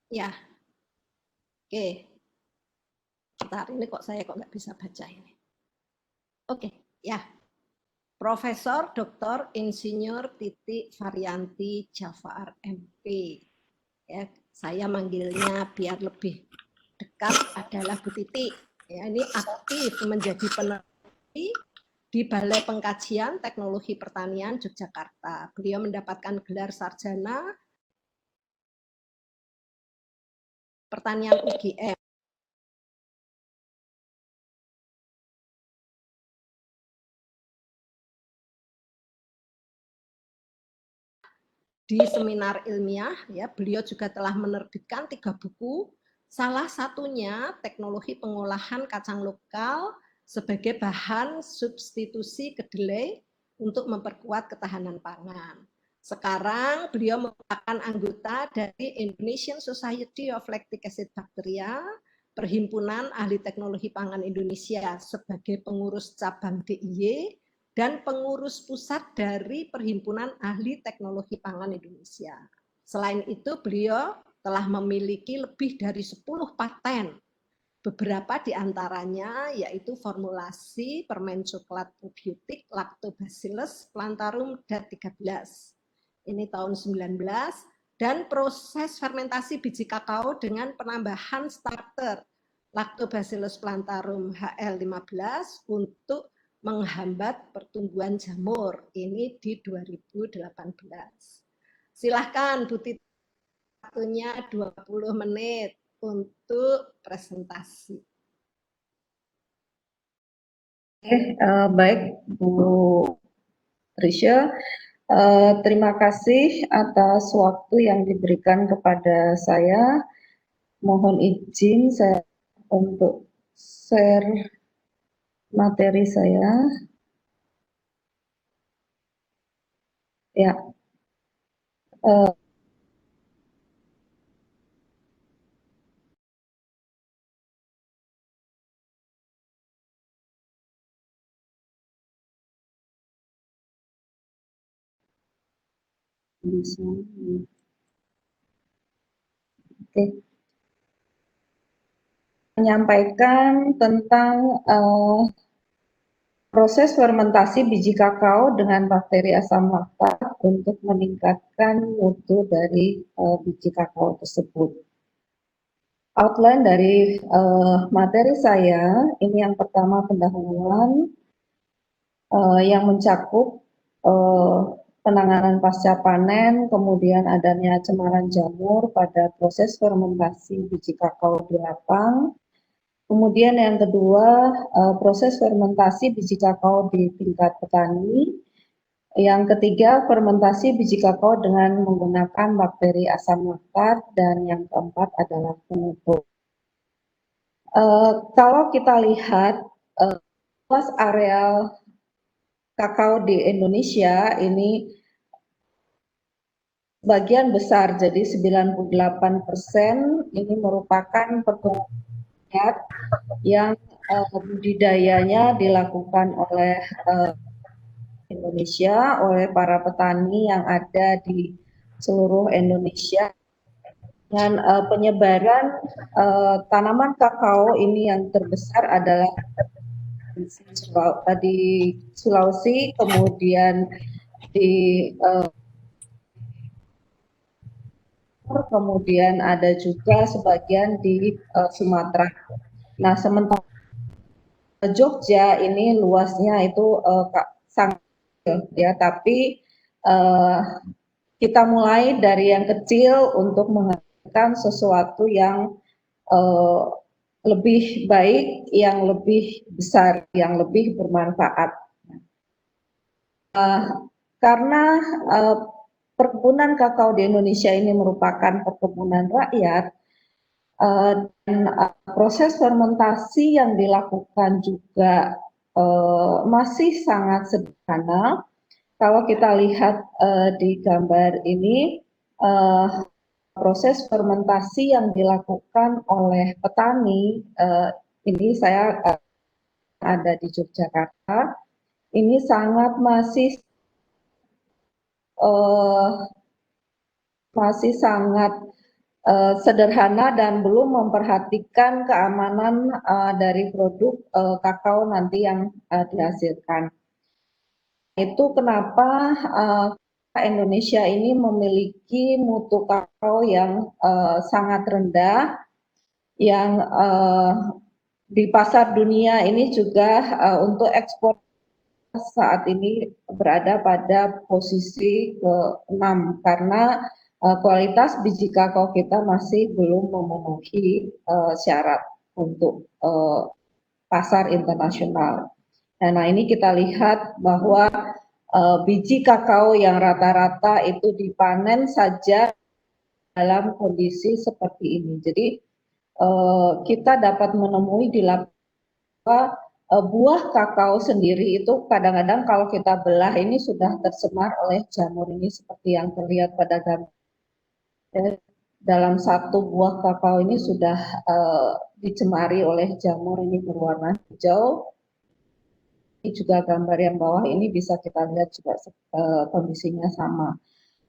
Ya, oke. Bentar, ini kok saya nggak bisa baca ini. Oke, ya. Profesor Dr. Insinyur Titi Varianti Jafar MP. Ya, saya manggilnya biar lebih dekat adalah Bu Titi. Ya, ini aktif menjadi peneliti di Balai Pengkajian Teknologi Pertanian Yogyakarta. Beliau mendapatkan gelar sarjana pertanian UGM. Di seminar ilmiah, ya, beliau juga telah menerbitkan 3 buku, salah satunya teknologi pengolahan kacang lokal sebagai bahan substitusi kedelai untuk memperkuat ketahanan pangan. Sekarang beliau merupakan anggota dari Indonesian Society of Lactic Acid Bacteria, Perhimpunan Ahli Teknologi Pangan Indonesia sebagai pengurus cabang DIY, dan pengurus pusat dari Perhimpunan Ahli Teknologi Pangan Indonesia. Selain itu, beliau telah memiliki lebih dari 10 paten. Beberapa di antaranya yaitu formulasi permen coklat probiotik Lactobacillus plantarum DAT13. Ini tahun 19 dan proses fermentasi biji kakao dengan penambahan starter Lactobacillus plantarum HL15 untuk menghambat pertumbuhan jamur. Ini di 2018. Silahkan Bu Titi, waktunya 20 menit untuk presentasi. Baik Bu Risha, terima kasih atas waktu yang diberikan kepada saya. Mohon izin saya untuk share materi saya. Ya, bisa. Oke. Menyampaikan tentang proses fermentasi biji kakao dengan bakteri asam laktat untuk meningkatkan mutu dari biji kakao tersebut. Outline dari materi saya, ini yang pertama pendahuluan yang mencakup penanganan pasca panen, kemudian adanya cemaran jamur pada proses fermentasi biji kakao di lapang. Kemudian yang kedua, proses fermentasi biji kakao di tingkat petani. Yang ketiga, fermentasi biji kakao dengan menggunakan bakteri asam laktat. Dan yang keempat adalah penutup. Kalau kita lihat luas areal kakao di Indonesia ini bagian besar, jadi 98% ini merupakan perkebunan yang budidayanya dilakukan oleh Indonesia, oleh para petani yang ada di seluruh Indonesia. Dan penyebaran tanaman kakao ini yang terbesar adalah di Sulawesi, kemudian di kemudian ada juga sebagian di Sumatera. Nah, sementara Jogja ini luasnya itu sangat kecil, ya, tapi kita mulai dari yang kecil untuk menghasilkan sesuatu yang lebih baik, yang lebih besar, yang lebih bermanfaat. Karena perkebunan kakao di Indonesia ini merupakan perkebunan rakyat, dan proses fermentasi yang dilakukan juga masih sangat sederhana. Kalau kita lihat di gambar ini, proses fermentasi yang dilakukan oleh petani, ini saya ada di Yogyakarta, ini sangat masih sangat sederhana dan belum memperhatikan keamanan dari produk kakao nanti yang dihasilkan. Itu kenapa Indonesia ini memiliki mutu kakao yang sangat rendah, yang di pasar dunia ini juga untuk ekspor saat ini berada pada posisi ke-6 karena kualitas biji kakao kita masih belum memenuhi syarat untuk pasar internasional. Nah, ini kita lihat bahwa biji kakao yang rata-rata itu dipanen saja dalam kondisi seperti ini. Jadi kita dapat menemui di lapangan buah kakao sendiri itu kadang-kadang kalau kita belah ini sudah tercemar oleh jamur ini seperti yang terlihat pada gambar. Dalam satu buah kakao ini sudah dicemari oleh jamur ini berwarna hijau. Ini juga gambar yang bawah ini bisa kita lihat juga kondisinya sama.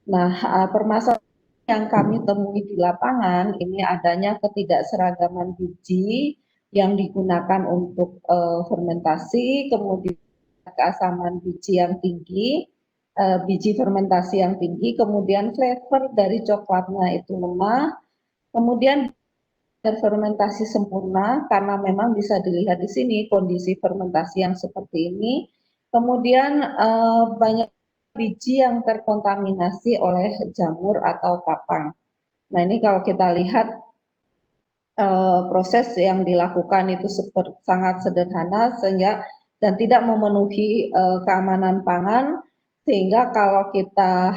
Nah, permasalahan yang kami temui di lapangan ini adanya ketidakseragaman biji yang digunakan untuk fermentasi, kemudian keasaman biji yang tinggi, biji fermentasi yang tinggi, kemudian flavor dari coklatnya itu lemah, kemudian fermentasi sempurna karena memang bisa dilihat di sini kondisi fermentasi yang seperti ini, kemudian banyak biji yang terkontaminasi oleh jamur atau kapang. Nah, ini kalau kita lihat proses yang dilakukan itu sangat sederhana sehingga dan tidak memenuhi keamanan pangan, sehingga kalau kita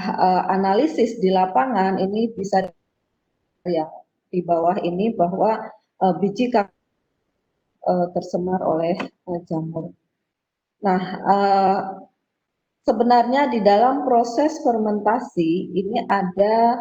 analisis di lapangan ini bisa yang di bawah ini bahwa biji kakao tercemar oleh jamur. Nah, sebenarnya di dalam proses fermentasi ini ada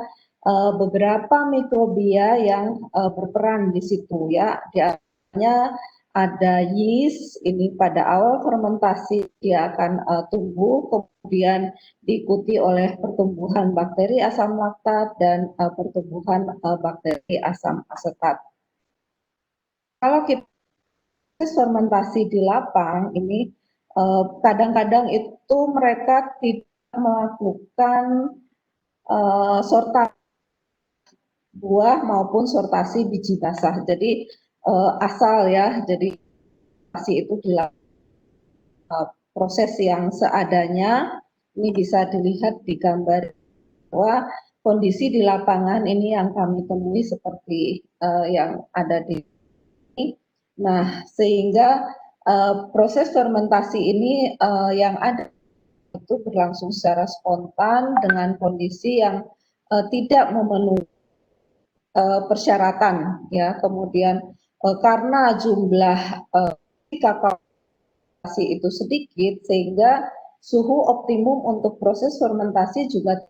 beberapa mikrobia yang berperan di situ ya. Di antaranya ada yeast, ini pada awal fermentasi dia akan tumbuh, kemudian diikuti oleh pertumbuhan bakteri asam laktat dan pertumbuhan bakteri asam asetat. Kalau kita fermentasi di lapang ini kadang-kadang itu mereka tidak melakukan sortasi buah maupun sortasi biji basah. Jadi asal ya, jadi itu dilakukan proses yang seadanya. Ini bisa dilihat di gambar bahwa kondisi di lapangan ini yang kami temui seperti yang ada di sini. Nah, sehingga proses fermentasi ini yang ada itu berlangsung secara spontan dengan kondisi yang tidak memenuhi persyaratan ya. Kemudian karena jumlah kakao itu sedikit sehingga suhu optimum untuk proses fermentasi juga,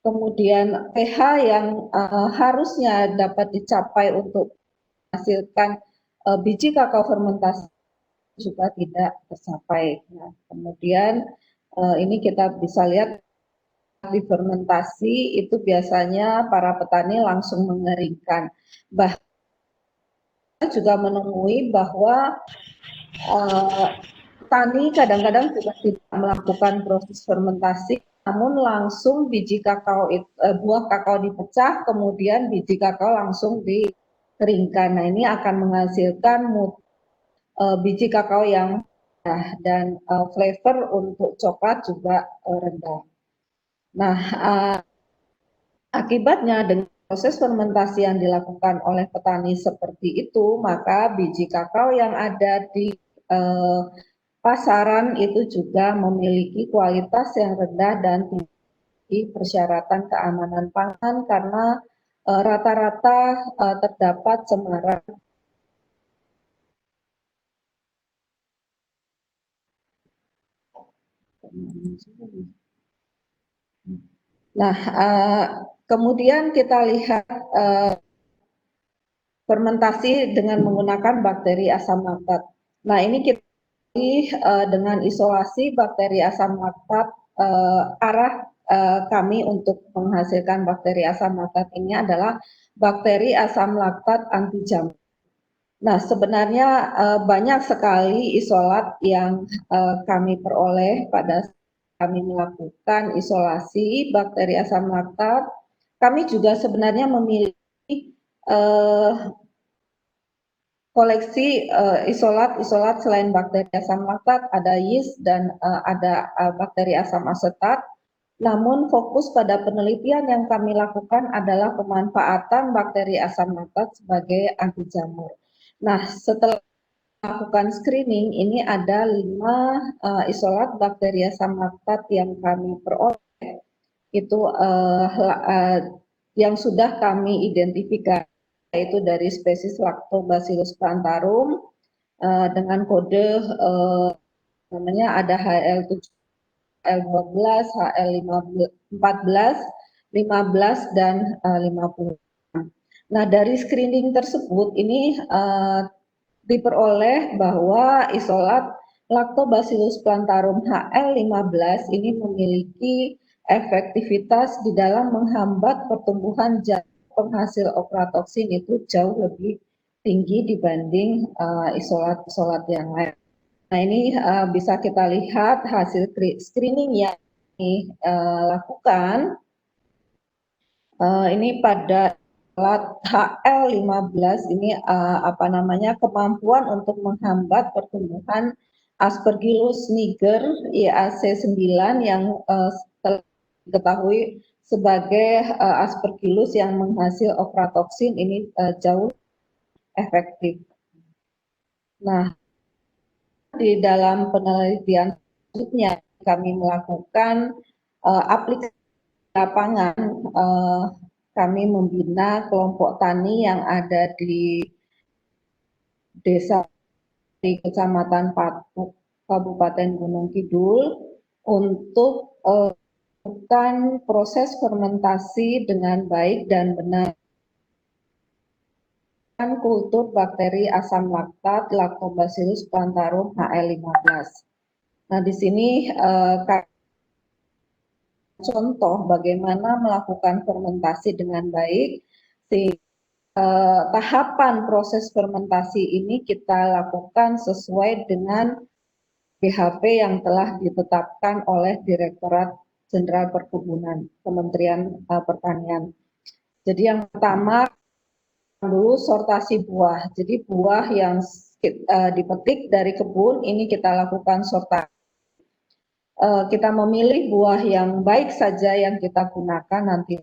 kemudian pH yang harusnya dapat dicapai untuk menghasilkan biji kakao fermentasi juga tidak tercapai. Nah, kemudian ini kita bisa lihat di fermentasi itu biasanya para petani langsung mengeringkan. Bahkan juga menemui bahwa petani kadang-kadang juga tidak melakukan proses fermentasi, namun langsung biji kakao buah kakao dipecah, kemudian biji kakao langsung dikeringkan. Nah, ini akan menghasilkan biji kakao yang rendah dan flavor untuk coklat juga rendah. Nah, akibatnya dengan proses fermentasi yang dilakukan oleh petani seperti itu, maka biji kakao yang ada di pasaran itu juga memiliki kualitas yang rendah dan tinggi persyaratan keamanan pangan karena rata-rata terdapat cemaran. Nah, kemudian kita lihat fermentasi dengan menggunakan bakteri asam laktat. Nah, ini kita dengan isolasi bakteri asam laktat arah kami untuk menghasilkan bakteri asam laktat ini adalah bakteri asam laktat anti jamur. Nah, sebenarnya banyak sekali isolat yang kami peroleh pada saat kami melakukan isolasi bakteri asam laktat. Kami juga sebenarnya memiliki koleksi isolat selain bakteri asam laktat, ada yeast dan ada bakteri asam asetat. Namun fokus pada penelitian yang kami lakukan adalah pemanfaatan bakteri asam laktat sebagai anti jamur. Nah, setelah melakukan screening, ini ada 5 isolat bakteri asam laktat yang kami peroleh. Itu yang sudah kami identifikasi, yaitu dari spesies Lactobacillus plantarum dengan kode namanya ada HL7, HL12, HL14, 15 dan 50. Nah, dari screening tersebut ini diperoleh bahwa isolat Lactobacillus plantarum HL15 ini memiliki efektivitas di dalam menghambat pertumbuhan jamur penghasil ochratoxin itu jauh lebih tinggi dibanding isolat-isolat yang lain. Nah, ini bisa kita lihat hasil screening yang dilakukan. Ini pada alat HL15 ini kemampuan untuk menghambat pertumbuhan Aspergillus niger IAC9 yang telah diketahui sebagai Aspergillus yang menghasil ochratoxin ini jauh efektif. Nah, di dalam penelitian selanjutnya kami melakukan aplikasi lapangan, kami membina kelompok tani yang ada di desa di Kecamatan Patuk, Kabupaten Gunung Kidul, untuk melakukan proses fermentasi dengan baik dan benar kultur bakteri asam laktat Lactobacillus plantarum HL15. Nah, di sini contoh bagaimana melakukan fermentasi dengan baik. Tahapan proses fermentasi ini kita lakukan sesuai dengan BHP yang telah ditetapkan oleh Direktorat Jenderal Perkebunan Kementerian Pertanian. Jadi yang pertama dulu sortasi buah. Jadi buah yang dipetik dari kebun ini kita lakukan sortasi. Kita memilih buah yang baik saja yang kita gunakan nanti.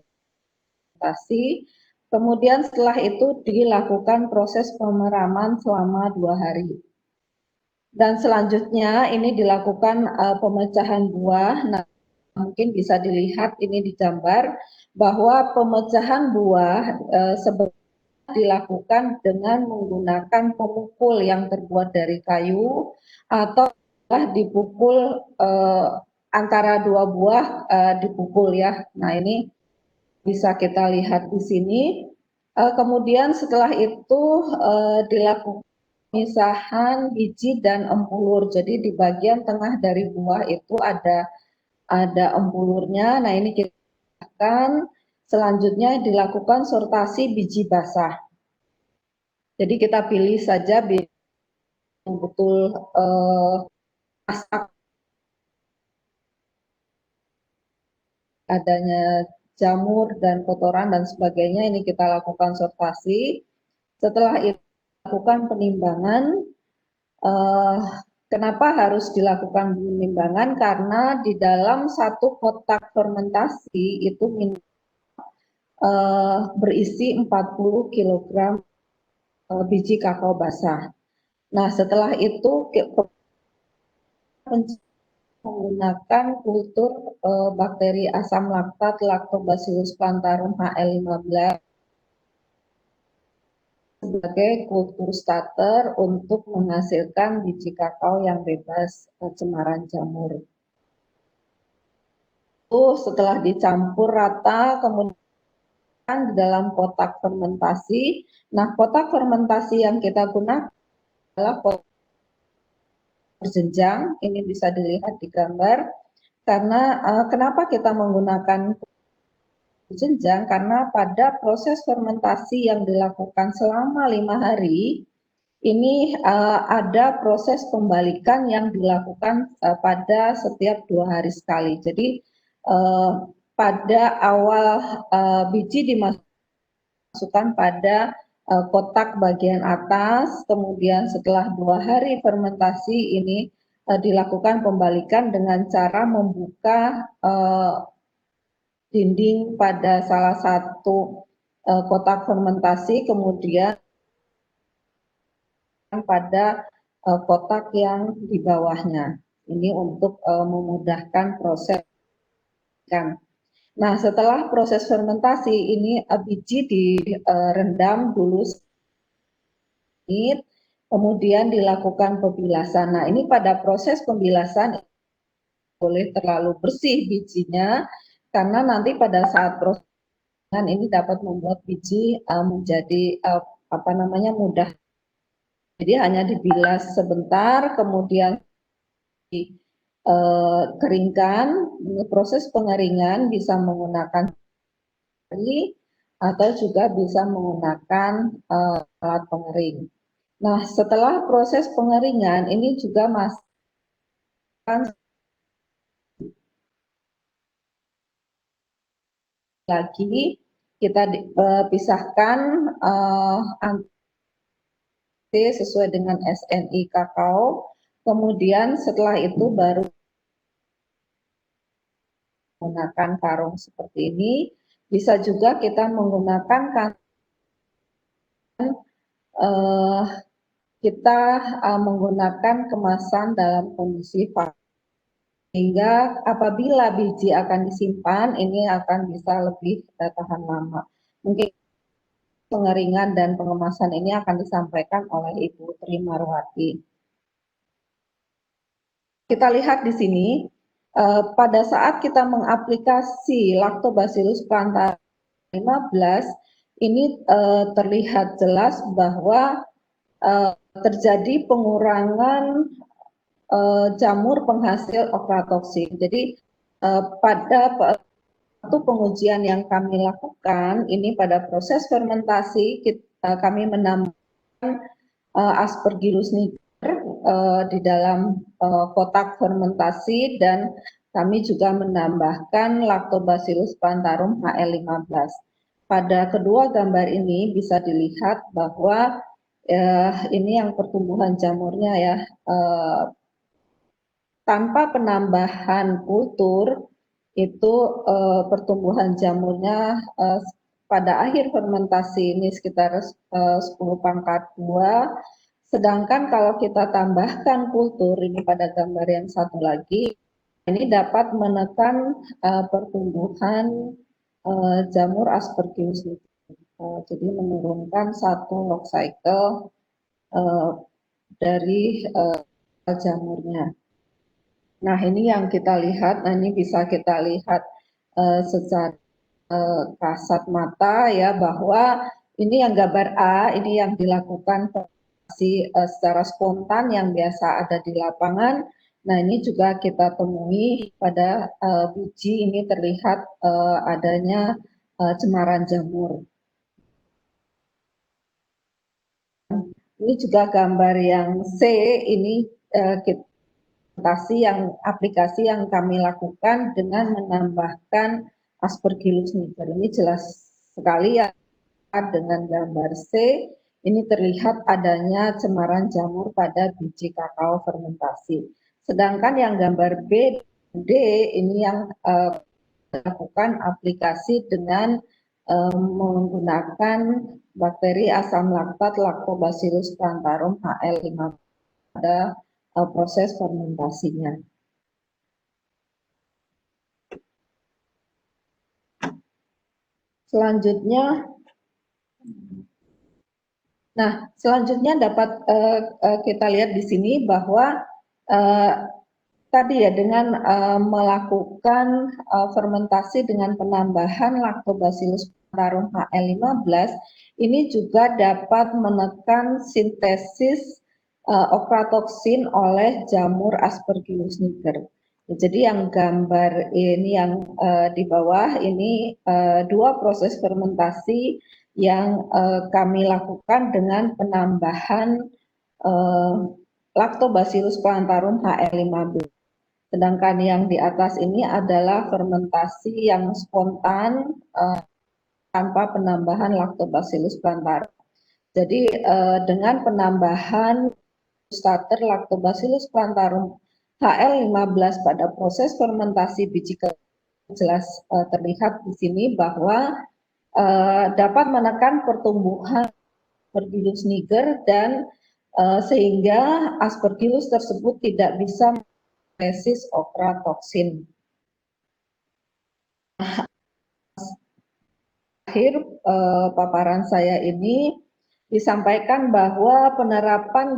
Kemudian setelah itu dilakukan proses pemeraman selama 2 hari. Dan selanjutnya ini dilakukan pemecahan buah. Nah, mungkin bisa dilihat ini di gambar bahwa pemecahan buah sebenarnya dilakukan dengan menggunakan pemukul yang terbuat dari kayu atau dipukul antara 2 buah dipukul ya. Nah, ini bisa kita lihat di sini. Kemudian setelah itu dilakukan pemisahan biji dan empulur. Jadi di bagian tengah dari buah itu ada empulurnya. Nah, ini kita akan selanjutnya dilakukan sortasi biji basah. Jadi kita pilih saja biji yang betul masak adanya jamur dan kotoran dan sebagainya, ini kita lakukan sortasi. Setelah itu lakukan penimbangan. Kenapa harus dilakukan penimbangan? Karena di dalam satu kotak fermentasi itu berisi 40 kg biji kakao basah. Nah, setelah itu menggunakan kultur bakteri asam laktat Lactobacillus plantarum HL15 sebagai kultur starter untuk menghasilkan biji kakao yang bebas cemaran jamur. Setelah dicampur rata, kemudian di dalam kotak fermentasi. Nah, kotak fermentasi yang kita gunakan adalah kotak berjenjang. Ini bisa dilihat di gambar. Karena kenapa kita menggunakan jenjang? Karena pada proses fermentasi yang dilakukan selama 5 hari, ini ada proses pembalikan yang dilakukan pada setiap 2 hari sekali. Jadi pada awal biji dimasukkan pada kotak bagian atas, kemudian setelah 2 hari fermentasi ini dilakukan pembalikan dengan cara membuka dinding pada salah satu kotak fermentasi, kemudian pada kotak yang di bawahnya. Ini untuk memudahkan proses. Nah, setelah proses fermentasi ini biji direndam dulu sedikit, kemudian dilakukan pembilasan. Nah, ini pada proses pembilasan boleh terlalu bersih bijinya karena nanti pada saat proses ini dapat membuat biji menjadi mudah. Jadi hanya dibilas sebentar, kemudian dikeringkan. Proses pengeringan bisa menggunakan jari atau juga bisa menggunakan alat pengering. Nah, setelah proses pengeringan ini juga masih lagi kita pisahkan sesuai dengan SNI kakao. Kemudian setelah itu baru menggunakan karung seperti ini. Bisa juga kita menggunakan menggunakan kemasan dalam kondisi sehingga apabila biji akan disimpan ini akan bisa lebih tahan lama. Mungkin pengeringan dan pengemasan ini akan disampaikan oleh Ibu Tri Marwati. Kita lihat di sini pada saat kita mengaplikasi Lactobacillus plantarum 15 ini terlihat jelas bahwa terjadi pengurangan jamur penghasil aflatoksin. Jadi pada waktu pengujian yang kami lakukan ini pada proses fermentasi kami menambahkan Aspergillus niger di dalam kotak fermentasi dan kami juga menambahkan Lactobacillus plantarum HL15. Pada kedua gambar ini bisa dilihat bahwa ini yang pertumbuhan jamurnya ya, tanpa penambahan kultur itu pertumbuhan jamurnya pada akhir fermentasi ini sekitar 10⁻². Sedangkan kalau kita tambahkan kultur ini pada gambar yang satu lagi, ini dapat menekan pertumbuhan jamur Aspergillus niger. Jadi menurunkan satu log cycle dari jamurnya. Nah, ini yang kita lihat. Nah, ini bisa kita lihat secara kasat mata ya bahwa ini yang gambar A, ini yang dilakukan secara spontan yang biasa ada di lapangan. Nah, ini juga kita temui pada biji ini terlihat adanya cemaran jamur. Ini juga gambar yang C, ini aplikasi yang kami lakukan dengan menambahkan Aspergillus niger. Ini jelas sekali ya dengan gambar C, ini terlihat adanya cemaran jamur pada biji kakao fermentasi. Sedangkan yang gambar B dan D ini yang lakukan aplikasi dengan menggunakan bakteri asam laktat Lactobacillus plantarum HL15 pada proses fermentasinya. Selanjutnya dapat kita lihat di sini bahwa tadi ya dengan melakukan fermentasi dengan penambahan Lactobacillus plantarum HL15 ini juga dapat menekan sintesis aflatoksin oleh jamur Aspergillus niger. Jadi yang gambar ini yang di bawah ini dua proses fermentasi yang kami lakukan dengan penambahan Lactobacillus plantarum HL15. Sedangkan yang di atas ini adalah fermentasi yang spontan tanpa penambahan Lactobacillus plantarum. Jadi dengan penambahan starter Lactobacillus plantarum HL15 pada proses fermentasi biji kedelai jelas terlihat di sini bahwa dapat menekan pertumbuhan Aspergillus niger dan sehingga Aspergillus tersebut tidak bisa resist ochratoxin. Akhir paparan saya ini disampaikan bahwa penerapan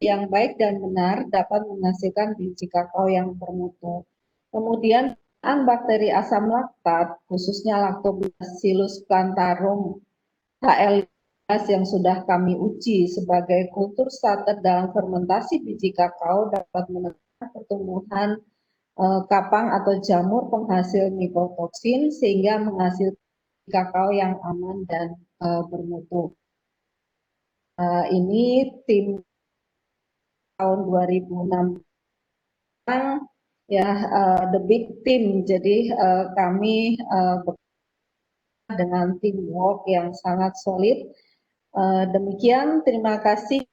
yang baik dan benar dapat menghasilkan biji kakao yang bermutu. Kemudian bakteri asam laktat, khususnya Lactobacillus plantarum HL15 yang sudah kami uji sebagai kultur starter dalam fermentasi biji kakao dapat menekan pertumbuhan kapang atau jamur penghasil mikotoksin sehingga menghasilkan kakao yang aman dan bermutu. Ini tim tahun 2006 ya, the big team. Jadi kami dengan teamwork yang sangat solid. Demikian, terima kasih.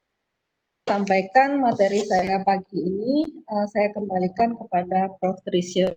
Sampaikan materi saya pagi ini. Saya kembalikan kepada Prof. Trisha.